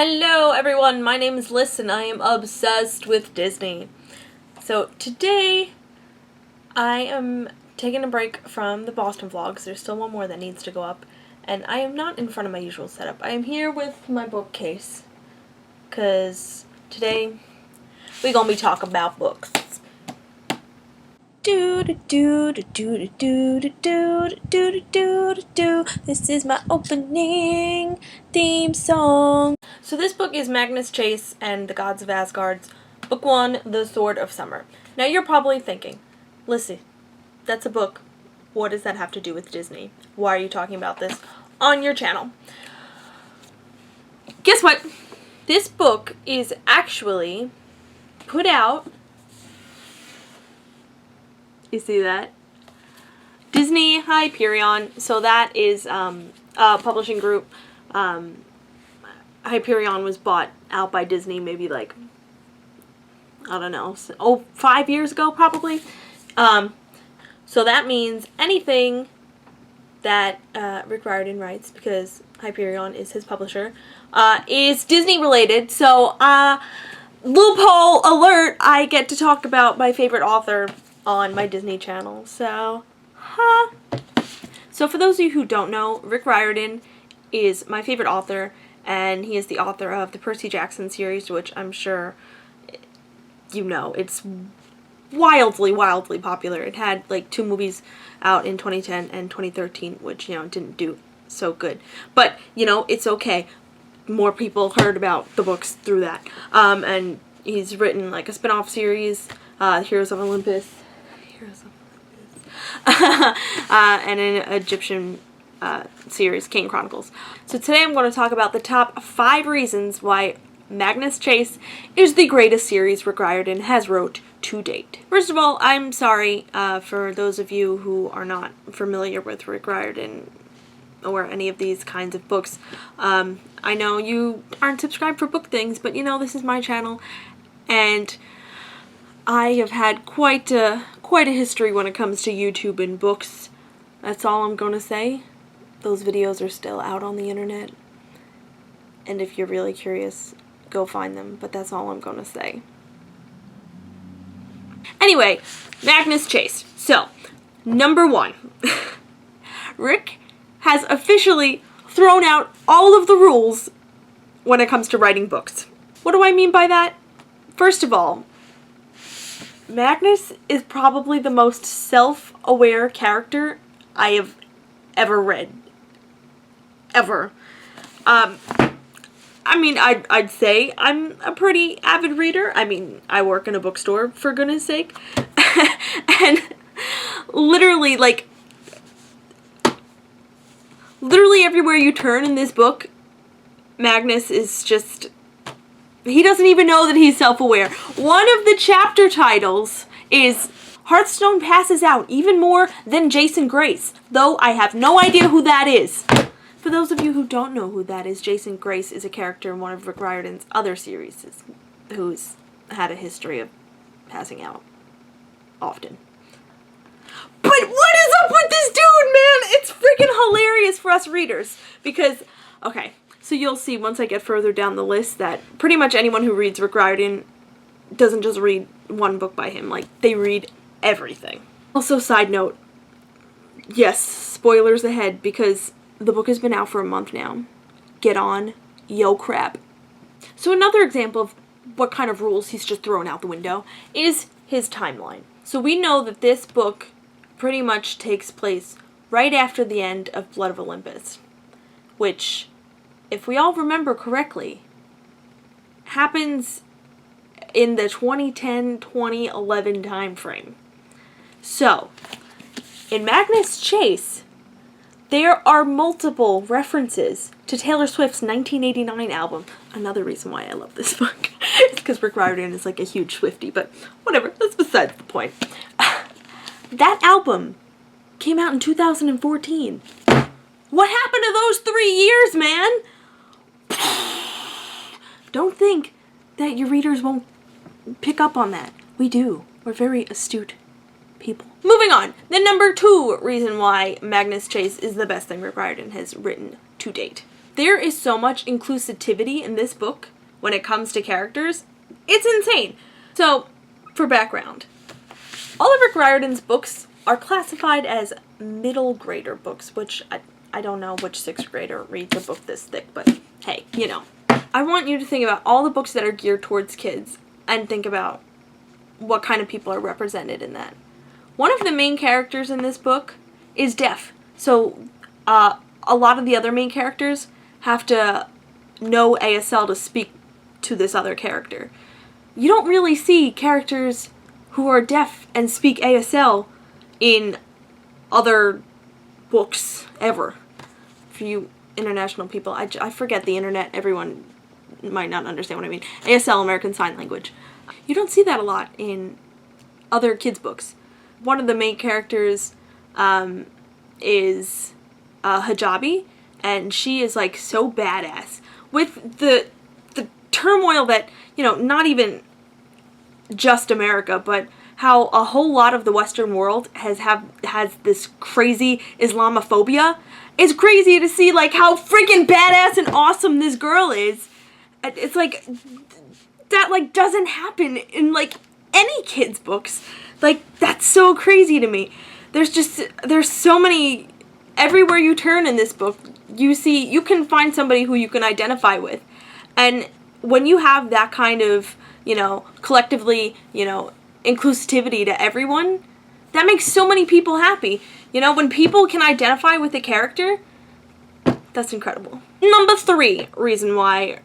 Hello everyone, my name is Liz and I am obsessed with Disney. So today I am taking a break from the Boston vlogs. There's still one more that needs to go up, and I am not in front of my usual setup. I am here with my bookcase because today we're gonna be talking about books. This is my opening theme song. So this book is Magnus Chase and the Gods of Asgard's Book 1, The Sword of Summer. Now you're probably thinking, listen, that's a book. What does that have to do with Disney? Why are you talking about this on your channel? Guess what? This book is actually put out. You see that? Disney Hyperion. So that is a publishing group. Hyperion was bought out by Disney maybe like, I don't know, 5 years ago probably. So that means anything that Rick Riordan writes, because Hyperion is his publisher, is Disney related. So loophole alert, I get to talk about my favorite author on my Disney channel. So for those of you who don't know, Rick Riordan is my favorite author, and he is the author of the Percy Jackson series, which I'm sure you know. It's wildly popular. It had like 2 movies out in 2010 and 2013, which, you know, didn't do so good. But, you know, it's okay. More people heard about the books through that. And he's written like a spin-off series, Heroes of Olympus. And an Egyptian series, King Chronicles. So today I'm going to talk about the top 5 reasons why Magnus Chase is the greatest series Rick Riordan has wrote to date. First of all, I'm sorry for those of you who are not familiar with Rick Riordan or any of these kinds of books. I know you aren't subscribed for book things, but you know, this is my channel, and I have had quite a history when it comes to YouTube and books. That's all I'm gonna say. Those videos are still out on the internet, and if you're really curious, go find them, but that's all I'm gonna say. Anyway, Magnus Chase. So, number 1. Rick has officially thrown out all of the rules when it comes to writing books. What do I mean by that? First of all, Magnus is probably the most self-aware character I have ever read. Ever. I mean, I'd say I'm a pretty avid reader. I mean, I work in a bookstore, for goodness sake. And literally everywhere you turn in this book, Magnus is just... he doesn't even know that he's self-aware. One of the chapter titles is Hearthstone Passes Out Even More Than Jason Grace, though I have no idea who that is. For those of you who don't know who that is, Jason Grace is a character in one of Rick Riordan's other series who's had a history of passing out often. But what is up with this dude, man? It's freaking hilarious for us readers. Because, okay, so you'll see once I get further down the list that pretty much anyone who reads Rick Riordan doesn't just read one book by him. Like, they read everything. Also, side note, yes, spoilers ahead, because the book has been out for a month now. Get on. Yo crap. So another example of what kind of rules he's just thrown out the window is his timeline. So we know that this book pretty much takes place right after the end of Blood of Olympus, which, if we all remember correctly, happens in the 2010-2011 time frame. So, in Magnus Chase, there are multiple references to Taylor Swift's 1989 album. Another reason why I love this book is because Rick Riordan is like a huge Swiftie, but whatever, that's besides the point. That album came out in 2014. What happened to those 3 years, man? Don't think that your readers won't pick up on that. We do. We're very astute people. Moving on. The number 2 reason why Magnus Chase is the best thing Rick Riordan has written to date. There is so much inclusivity in this book when it comes to characters. It's insane. So, for background, all of Rick Riordan's books are classified as middle grader books, which I don't know which 6th grader reads a book this thick, but hey, you know. I want you to think about all the books that are geared towards kids and think about what kind of people are represented in that. One of the main characters in this book is deaf. So a lot of the other main characters have to know ASL to speak to this other character. You don't really see characters who are deaf and speak ASL in other books ever. For you international people, I forget the internet, everyone might not understand what I mean. ASL, American Sign Language. You don't see that a lot in other kids' books. One of the main characters is Hijabi, and she is like so badass. With the turmoil that, you know, not even just America, but how a whole lot of the Western world has this crazy Islamophobia. It's crazy to see like how freaking badass and awesome this girl is. It's like that like doesn't happen in like any kids' books. Like that's so crazy to me. There's so many, everywhere you turn in this book, you can find somebody who you can identify with. And when you have that kind of, you know, collectively, you know, inclusivity to everyone, that makes so many people happy. You know, when people can identify with a character, that's incredible. Number 3 reason why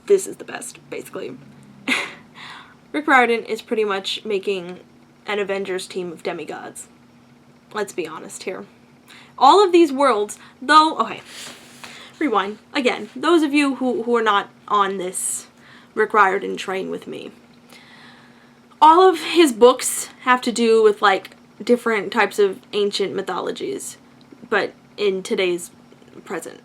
this is the best, basically. Rick Riordan is pretty much making an Avengers team of demigods. Let's be honest here. All of these worlds, though, okay, rewind. Again, those of you who are not on this Rick Riordan train with me, all of his books have to do with, like, different types of ancient mythologies, but in today's present.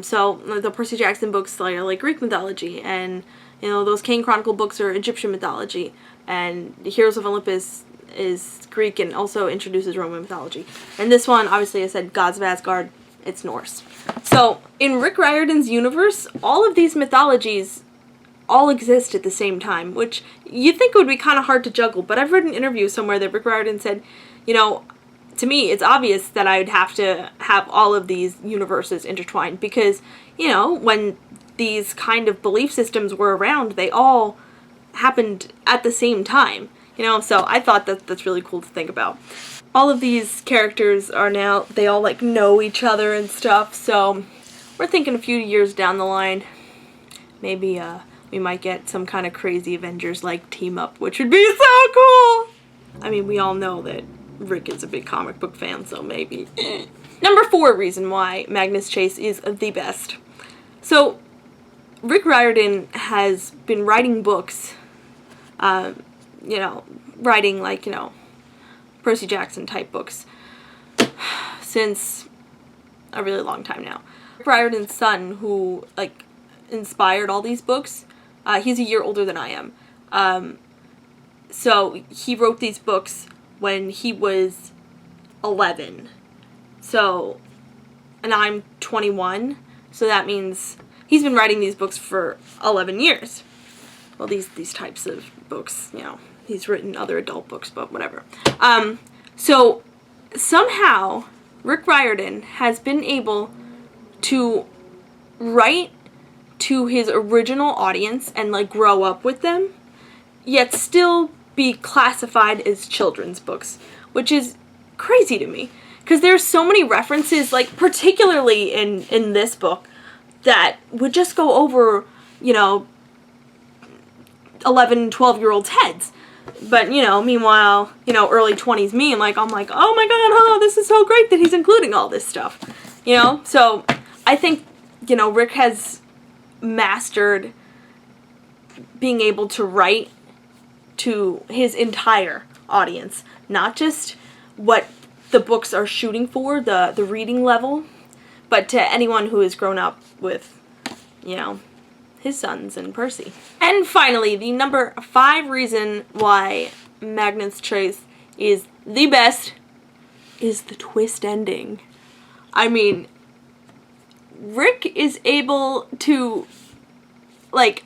So the Percy Jackson books are like Greek mythology, and, you know, those Kane Chronicle books are Egyptian mythology, and Heroes of Olympus is Greek and also introduces Roman mythology. And this one, obviously, I said Gods of Asgard, it's Norse. So, in Rick Riordan's universe, all of these mythologies all exist at the same time, which you'd think would be kind of hard to juggle, but I've read an interview somewhere that Rick Riordan said, you know, to me, it's obvious that I would have to have all of these universes intertwined because, you know, when these kind of belief systems were around, they all happened at the same time, you know, so I thought that's really cool to think about. All of these characters are now, they all, like, know each other and stuff, so we're thinking a few years down the line, maybe, we might get some kind of crazy Avengers-like team-up, which would be so cool! I mean, we all know that Rick is a big comic book fan, so maybe. Number 4 reason why Magnus Chase is the best. So, Rick Riordan has been writing books, you know, writing, like, you know, Percy Jackson type books since a really long time now. Rick Riordan's son, who, like, inspired all these books, he's a year older than I am. So he wrote these books when he was 11. So, and I'm 21, so that means he's been writing these books for 11 years. Well, these types of books, you know, he's written other adult books, but whatever. So somehow Rick Riordan has been able to write to his original audience and, like, grow up with them, yet still be classified as children's books, which is crazy to me, because there's so many references, like, particularly in this book, that would just go over, you know, 11, 12-year-olds' heads. But, you know, meanwhile, you know, early 20s me, I'm like, oh my god, oh, this is so great that he's including all this stuff, you know? So, I think, you know, Rick has mastered being able to write to his entire audience, not just what the books are shooting for, the reading level, but to anyone who has grown up with, you know, his sons and Percy. And finally, the number 5 reason why Magnus Chase is the best is the twist ending. I mean, Rick is able to, like,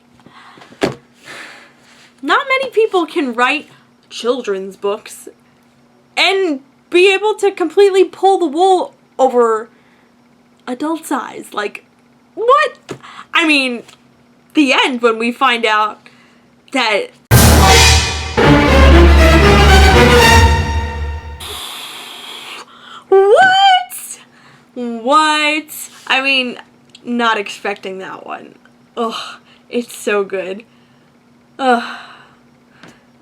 not many people can write children's books and be able to completely pull the wool over adults' eyes. Like, what? I mean, the end when we find out that What? I mean, not expecting that one. Ugh, it's so good. Ugh.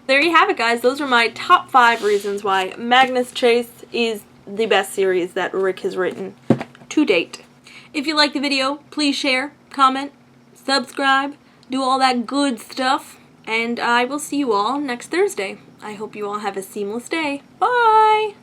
There you have it, guys. Those are my top 5 reasons why Magnus Chase is the best series that Rick has written to date. If you like the video, please share, comment, subscribe, do all that good stuff, and I will see you all next Thursday. I hope you all have a seamless day. Bye!